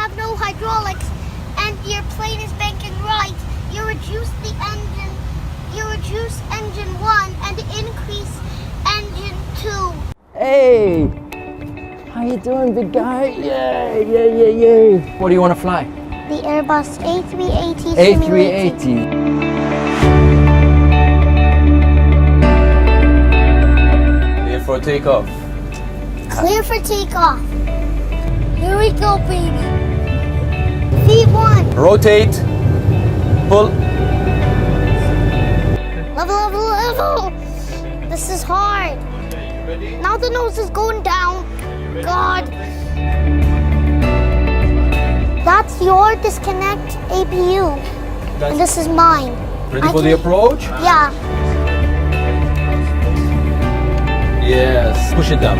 have no hydraulics and your plane is banking right, you reduce the engine. You reduce engine 1 and increase engine 2. Hey! How you doing, big guy? Yay! What do you want to fly? The Airbus A380 A380. Clear for takeoff. Clear for takeoff. Here we go, baby. V1. Rotate. Pull. Level. This is hard. Now the nose is going down. God. That's your disconnect APU. And this is mine. Ready for the approach? Yeah. Yes. Push it down.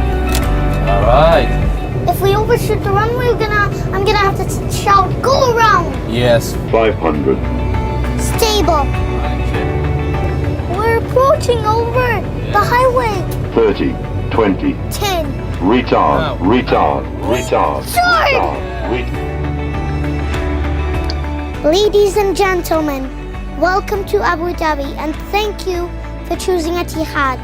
All right. If we overshoot the runway, I'm gonna have to shout, go around. Yes. 500. Stable. We're approaching over the highway. 30. 20. 10. Retard. Sorry. Ladies and gentlemen, welcome to Abu Dhabi and thank you for choosing Etihad.